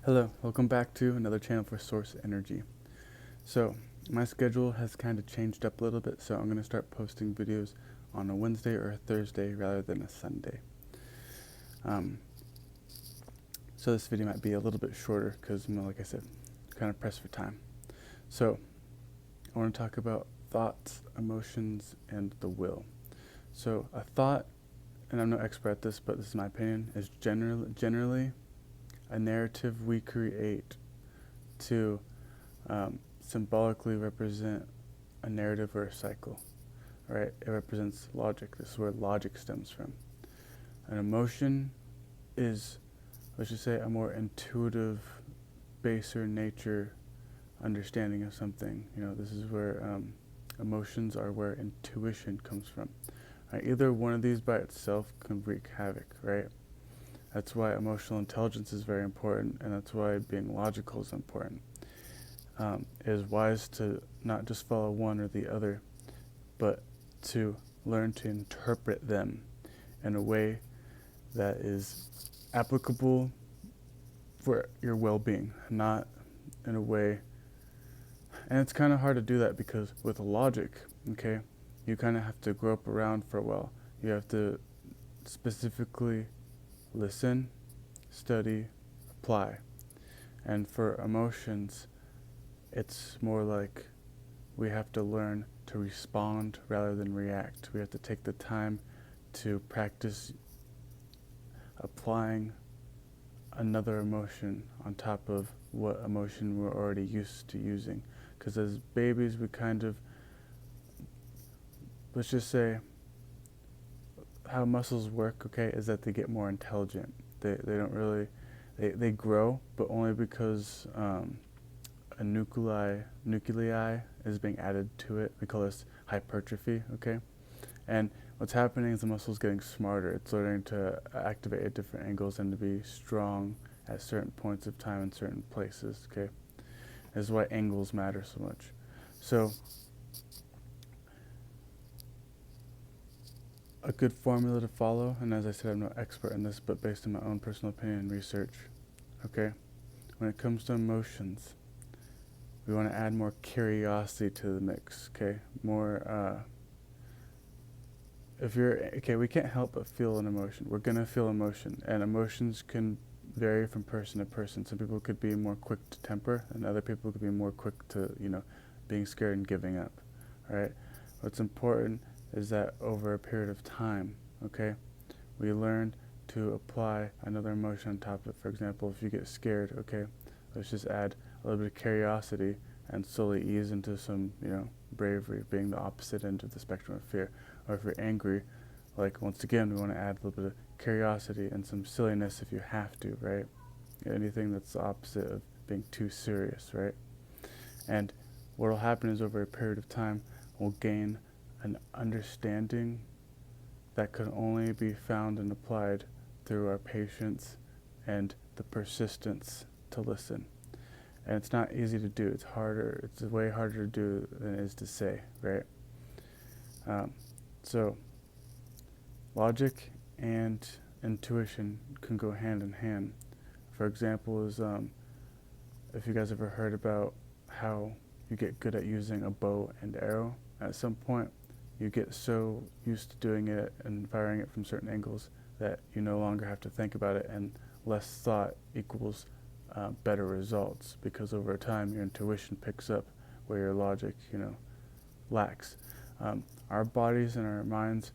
Hello, welcome back to another channel for Source Energy. So, my schedule has kind of changed up a little bit, so I'm going to start posting videos on a Wednesday or a Thursday rather than a Sunday. So this video might be a little bit shorter because, like I said, kind of pressed for time. So, I want to talk about thoughts, emotions, and the will. So, a thought, and I'm no expert at this, but this is my opinion, is generally a narrative we create to symbolically represent a narrative or a cycle, right? It represents logic. This is where logic stems from. An emotion is, let's just say, a more intuitive, baser nature understanding of something. This is where emotions are where intuition comes from. Right? Either one of these by itself can wreak havoc, right? That's why emotional intelligence is very important, and that's why being logical is important. It is wise to not just follow one or the other, but to learn to interpret them in a way that is applicable for your well-being, not in a way. And it's kind of hard to do that because with logic, okay, you kind of have to grow up around for a while. You have to specifically listen, study, apply. And for emotions, it's more like we have to learn to respond rather than react. We have to take the time to practice applying another emotion on top of what emotion we're already used to using. Because as babies, we kind of, let's just say, how muscles work, okay, is that they get more intelligent. They don't really, they grow, but only because a nuclei is being added to it. We call this hypertrophy, okay? And what's happening is the muscle's getting smarter. It's learning to activate at different angles and to be strong at certain points of time in certain places, okay? This is why angles matter so much. So, a good formula to follow, and as I said, I'm no expert in this, but based on my own personal opinion and research, okay? When it comes to emotions, we want to add more curiosity to the mix, okay? More, we can't help but feel an emotion. We're going to feel emotion, and emotions can vary from person to person. Some people could be more quick to temper, and other people could be more quick to, being scared and giving up, right? What's important is that over a period of time, okay, we learn to apply another emotion on top of it. For example, if you get scared, okay, let's just add a little bit of curiosity and slowly ease into some, bravery, being the opposite end of the spectrum of fear. Or if you're angry, like, once again, we want to add a little bit of curiosity and some silliness if you have to, right? Anything that's the opposite of being too serious, right? And what will happen is over a period of time, we'll gain an understanding that can only be found and applied through our patience and the persistence to listen. And it's not easy to do. It's harder. It's way harder to do than it is to say, right? So logic and intuition can go hand in hand. For example, is if you guys ever heard about how you get good at using a bow and arrow, at some point you get so used to doing it and firing it from certain angles that you no longer have to think about it, and less thought equals better results, because over time your intuition picks up where your logic, lacks. Our bodies and our minds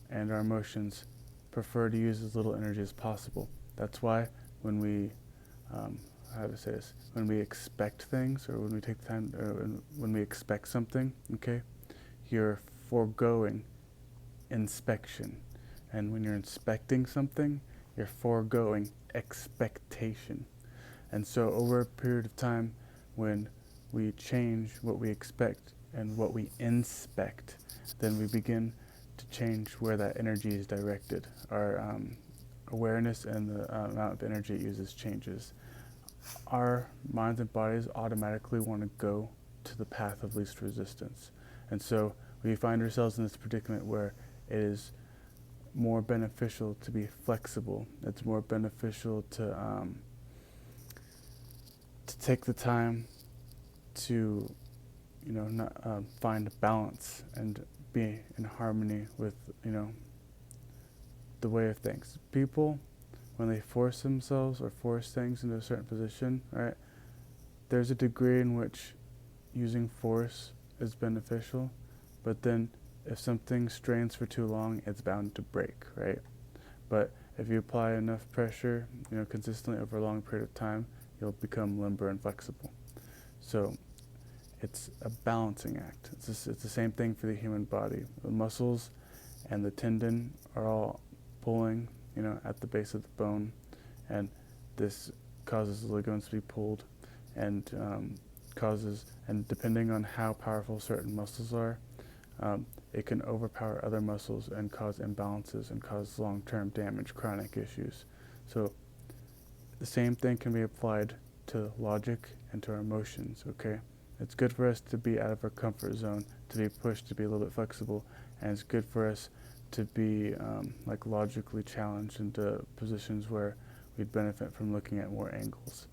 and our emotions prefer to use as little energy as possible. That's why when we, how to say this, when we expect things, or when we take time, or when we expect something, okay, you're foregoing inspection. And when you're inspecting something, you're foregoing expectation. And so over a period of time, when we change what we expect and what we inspect, then we begin to change where that energy is directed. Our awareness and the amount of energy it uses changes. Our minds and bodies automatically want to go to the path of least resistance. And so we find ourselves in this predicament where it is more beneficial to be flexible. It's more beneficial to take the time to, not find balance and be in harmony with, the way of things. People, when they force themselves or force things into a certain position, right, there's a degree in which using force is beneficial, but then if something strains for too long, it's bound to break, right? But if you apply enough pressure, consistently over a long period of time, you'll become limber and flexible. So it's a balancing act. It's the same thing for the human body. The muscles and the tendon are all pulling, at the base of the bone, and this causes the ligaments to be pulled, and and depending on how powerful certain muscles are, it can overpower other muscles and cause imbalances and cause long-term damage, chronic issues. So the same thing can be applied to logic and to our emotions, okay? It's good for us to be out of our comfort zone, to be pushed, to be a little bit flexible, and it's good for us to be logically challenged into positions where we'd benefit from looking at more angles.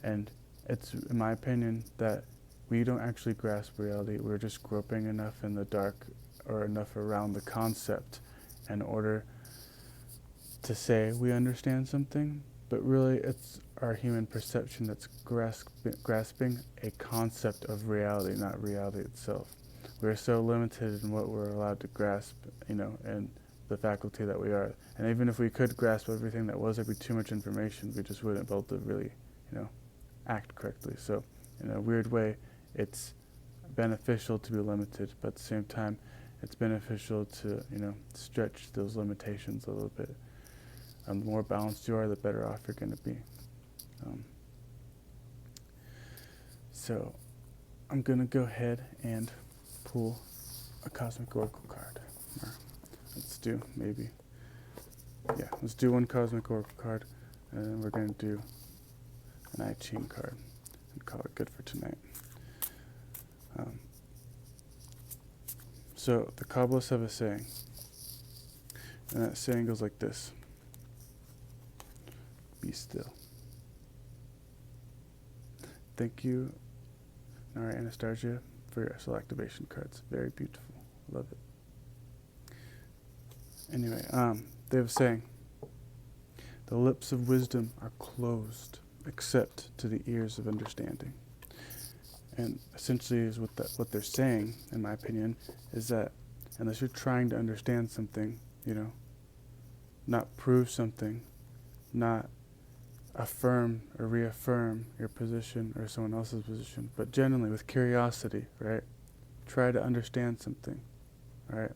And it's, in my opinion, that we don't actually grasp reality. We're just groping enough in the dark or enough around the concept in order to say we understand something, but really it's our human perception that's grasping a concept of reality, not reality itself. We're so limited in what we're allowed to grasp, and the faculty that we are. And even if we could grasp everything that was, there'd be too much information. We just wouldn't be able to really, act correctly. So in a weird way, it's beneficial to be limited, but at the same time, it's beneficial to, stretch those limitations a little bit. The more balanced you are, the better off you're going to be. So I'm going to go ahead and pull a cosmic oracle card. Or let's do one cosmic oracle card, and then we're going to do an I Ching card and call it good for tonight. So the Kabbalists have a saying, and that saying goes like this: be still. Thank you, Nara Anastasia, for your soul activation cards. Very beautiful. Love it. Anyway, they have a saying: the lips of wisdom are closed except to the ears of understanding. And essentially is what they're saying, in my opinion, is that unless you're trying to understand something, not prove something, not affirm or reaffirm your position or someone else's position, but genuinely with curiosity, right? Try to understand something, right?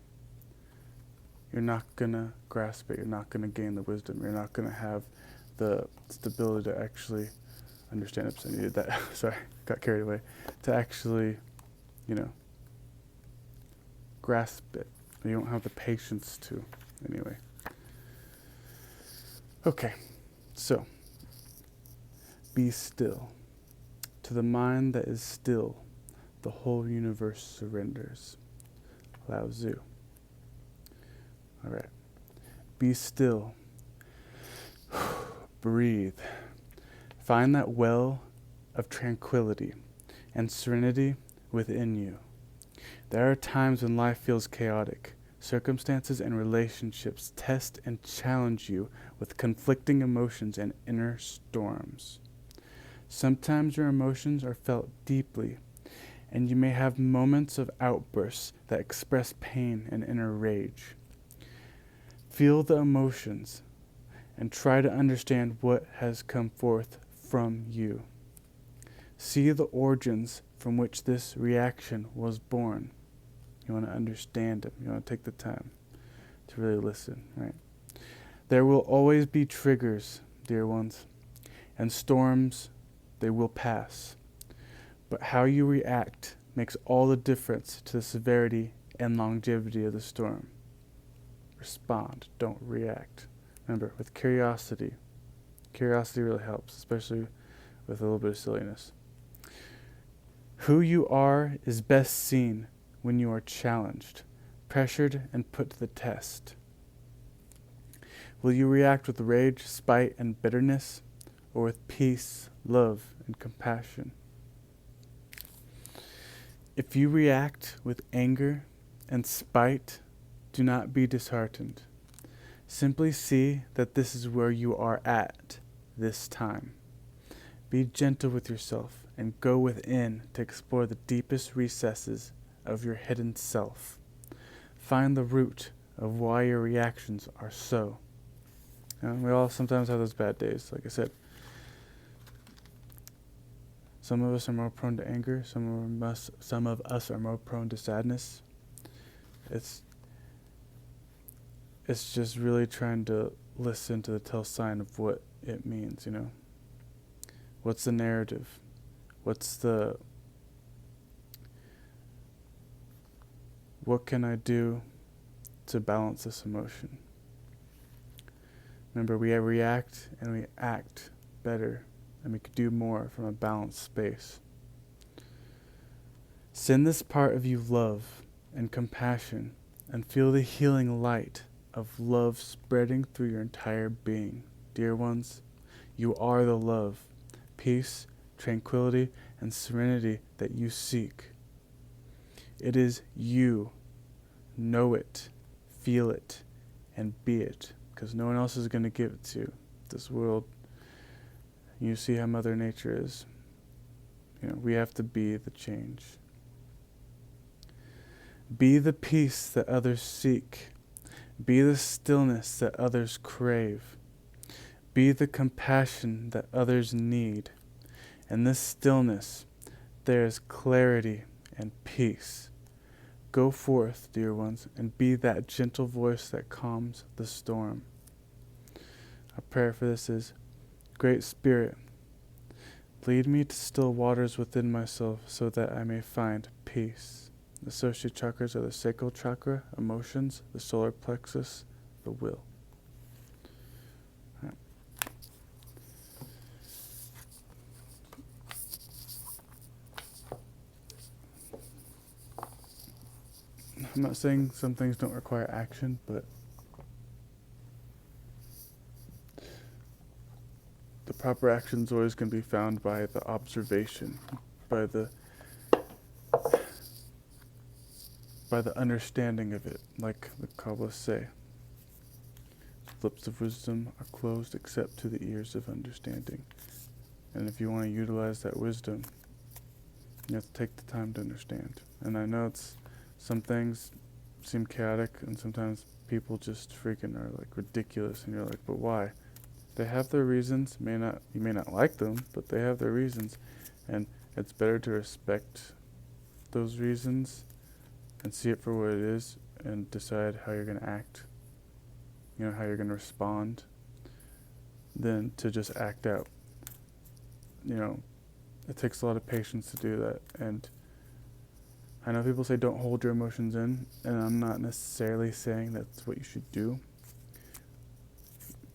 You're not going to grasp it. You're not going to gain the wisdom. You're not going to have the stability to actually understand it. So I needed that. Sorry, got carried away. To actually, grasp it. You don't have the patience to, anyway. Okay, so be still. To the mind that is still, the whole universe surrenders. Lao Tzu. All right. Be still. Breathe. Find that well of tranquility and serenity within you. There are times when life feels chaotic. Circumstances and relationships test and challenge you with conflicting emotions and inner storms. Sometimes your emotions are felt deeply, and you may have moments of outbursts that express pain and inner rage. Feel the emotions and try to understand what has come forth from you. See the origins from which this reaction was born. You want to understand it. You want to take the time to really listen, right? There will always be triggers, dear ones, and storms, they will pass. But how you react makes all the difference to the severity and longevity of the storm. Respond, don't react. Remember, with curiosity really helps, especially with a little bit of silliness. Who you are is best seen when you are challenged, pressured, and put to the test. Will you react with rage, spite, and bitterness, or with peace, love, and compassion. If you react with anger and spite, do not be disheartened. Simply see that this is where you are at this time. Be gentle with yourself and go within to explore the deepest recesses of your hidden self. Find the root of why your reactions are so. We all sometimes have those bad days. Like I said, some of us are more prone to anger. Some of us are more prone to sadness. It's just really trying to listen to the tell sign of what it means. What's the narrative? What can I do to balance this emotion? Remember, we react and we act better, and we could do more from a balanced space. Send this part of you love and compassion, and feel the healing light of love spreading through your entire being. Dear ones, you are the love, peace, tranquility, and serenity that you seek. It is you. Know it, feel it, and be it, because no one else is going to give it to you. This world, you see how Mother Nature is. We have to be the change. Be the peace that others seek. Be the stillness that others crave. Be the compassion that others need. In this stillness, there is clarity and peace. Go forth, dear ones, and be that gentle voice that calms the storm. Our prayer for this is, Great Spirit, lead me to still waters within myself so that I may find peace. The associate chakras are the sacral chakra, emotions, the solar plexus, the will. Right. I'm not saying some things don't require action, but the proper action is always going to be found by the observation, by the understanding of it, like the Kabbalists say. Lips of wisdom are closed except to the ears of understanding. And if you want to utilize that wisdom, you have to take the time to understand. And I know some things seem chaotic, and sometimes people just freaking are like ridiculous, and you're like, but why? They have their reasons. You may not like them, but they have their reasons. And it's better to respect those reasons and see it for what it is and decide how you're going to act, how you're going to respond, than to just act out. It takes a lot of patience to do that. And I know people say don't hold your emotions in, and I'm not necessarily saying that's what you should do,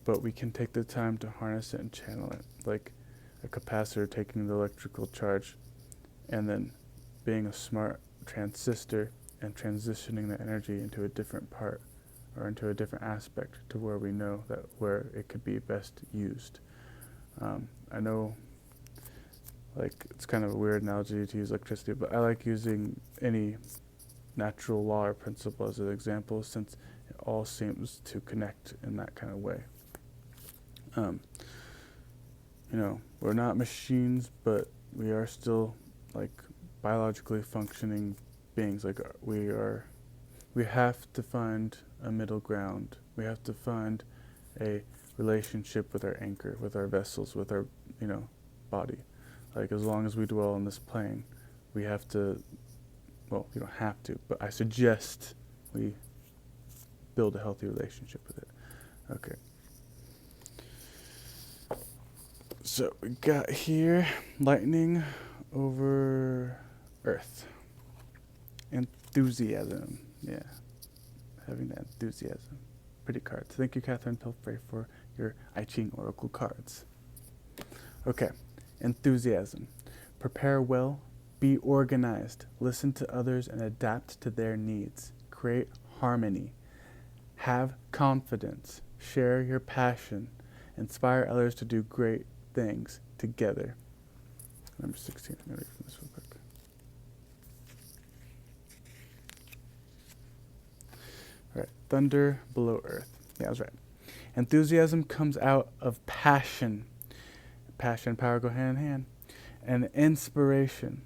but we can take the time to harness it and channel it, like a capacitor taking the electrical charge and then being a smart transistor and transitioning the energy into a different part or into a different aspect to where we know that where it could be best used. I know, it's kind of a weird analogy to use electricity, but I like using any natural law or principle as an example, since it all seems to connect in that kind of way. We're not machines, but we are still biologically functioning beings. We have to find a middle ground. We have to find a relationship with our anchor, with our vessels, with our, body. As long as we dwell on this plane, we have to, well, you don't have to, but I suggest we build a healthy relationship with it. Okay. So we got here lightning over earth. Enthusiasm. Yeah. Having that enthusiasm. Pretty cards. Thank you, Catherine Pilfrey, for your I Ching Oracle cards. Okay. Enthusiasm. Prepare well. Be organized. Listen to others and adapt to their needs. Create harmony. Have confidence. Share your passion. Inspire others to do great things together. Number 16. I'm going to read from this real quick. All right. Thunder below earth. Yeah, I was right. Enthusiasm comes out of passion. Passion and power go hand in hand. And inspiration.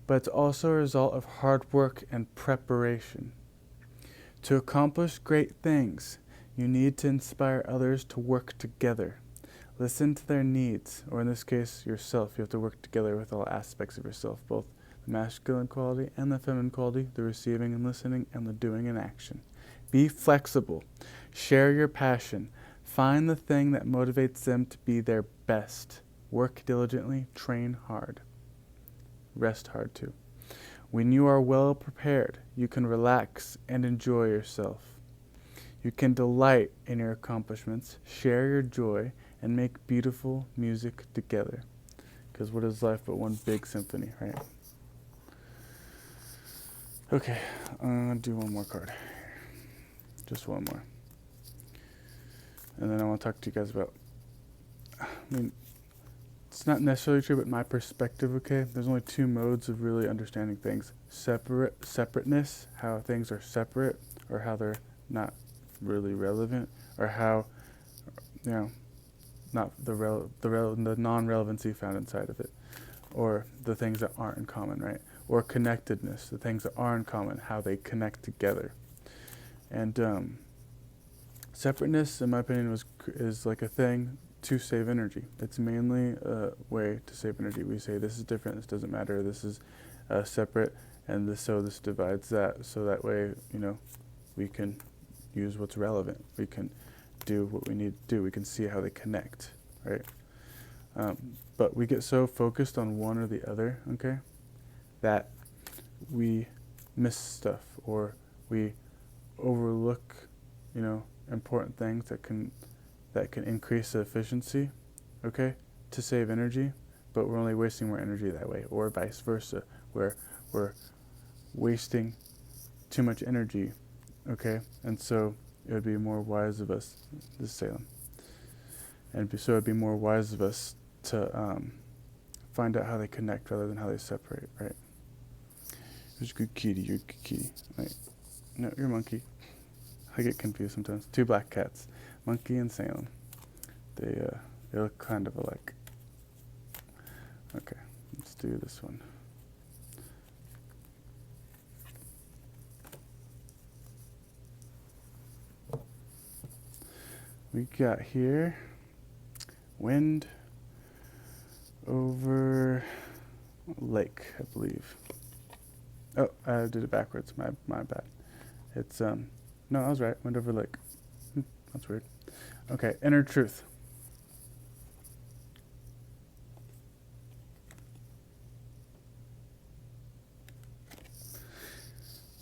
But it's also a result of hard work and preparation. To accomplish great things, you need to inspire others to work together. Listen to their needs, or in this case, yourself. You have to work together with all aspects of yourself, both the masculine quality and the feminine quality, the receiving and listening, and the doing and action. Be flexible. Share your passion. Find the thing that motivates them to be their best. Work diligently. Train hard. Rest hard, too. When you are well prepared, you can relax and enjoy yourself. You can delight in your accomplishments, share your joy, and make beautiful music together. Because what is life but one big symphony, right? Okay, I'm going to do one more card. Just one more. And then I want to talk to you guys about, it's not necessarily true, but my perspective, okay? There's only two modes of really understanding things. Separateness, how things are separate, or how they're not really relevant, or how, not the non-relevancy found inside of it, or the things that aren't in common, right? Or connectedness, the things that are in common, how they connect together. And separateness, in my opinion, is like a thing to save energy. It's mainly a way to save energy. We say this is different, this doesn't matter, this is separate, and this divides that, so that way, we can use what's relevant. We can do what we need to do. We can see how they connect, right? But we get so focused on one or the other, okay, that we miss stuff, or we overlook, important things that can increase the efficiency, okay, to save energy, but we're only wasting more energy that way, or vice versa, where we're wasting too much energy, okay, and so it would be more wise of us, this is Salem, so it'd be more wise of us to find out how they connect rather than how they separate, right? Who's a good kitty? You're a good kitty. Right? No, you're a monkey. I get confused sometimes. Two black cats, Monkey and Salem. They look kind of alike. Okay, let's do this one. We got here wind over lake, I believe. Oh, I did it backwards. My bad. It's no, I was right. Wind over lake. That's weird. Okay, inner truth.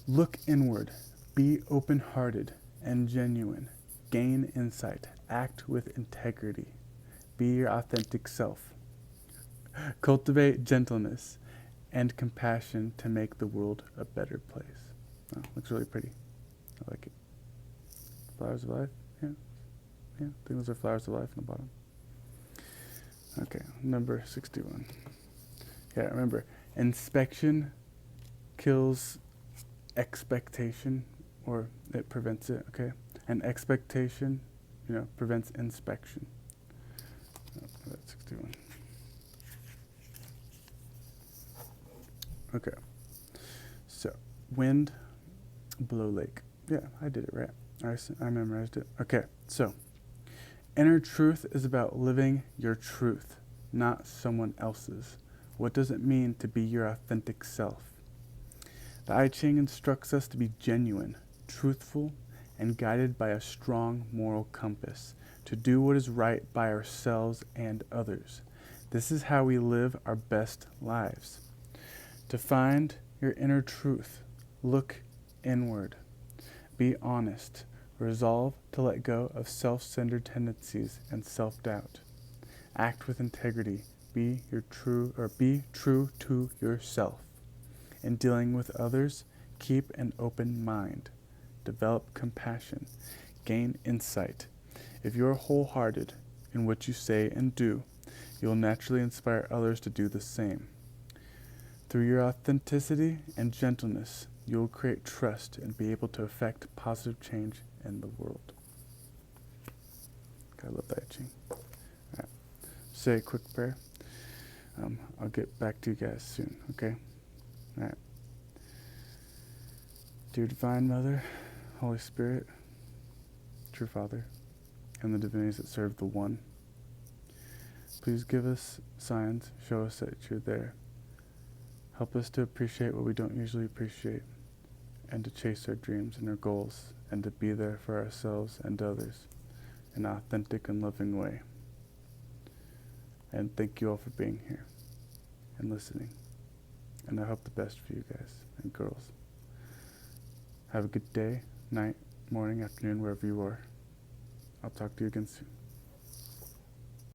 Look inward. Be open-hearted and genuine. Gain insight. Act with integrity. Be your authentic self. Cultivate gentleness and compassion to make the world a better place. Oh, looks really pretty. I like it. Flowers of life? Yeah. I think those are flowers of life on the bottom. Okay, number 61. Yeah, remember, inspection kills expectation, or it prevents it, okay? And expectation, prevents inspection. Oh, that's 61. Okay. So, wind, below lake. Yeah, I did it right. I memorized it. Okay, so, inner truth is about living your truth, not someone else's. What does it mean to be your authentic self? The I Ching instructs us to be genuine, truthful, and guided by a strong moral compass, to do what is right by ourselves and others. This is how we live our best lives. To find your inner truth, look inward. Be honest. Resolve to let go of self-centered tendencies and self-doubt. Act with integrity. Be true to yourself. In dealing with others, keep an open mind. Develop compassion. Gain insight. If you are wholehearted in what you say and do, You'll naturally inspire others to do the same. Through your authenticity and gentleness, you will create trust and be able to affect positive change in the world. I love that, Ching. All right. Say a quick prayer. I'll get back to you guys soon, okay? All right. Dear Divine Mother, Holy Spirit, True Father, and the divinities that serve the One, please give us signs, show us that you're there. Help us to appreciate what we don't usually appreciate, and to chase our dreams and our goals, and to be there for ourselves and others in an authentic and loving way. And thank you all for being here and listening. And I hope the best for you guys and girls. Have a good day, night, morning, afternoon, wherever you are. I'll talk to you again soon.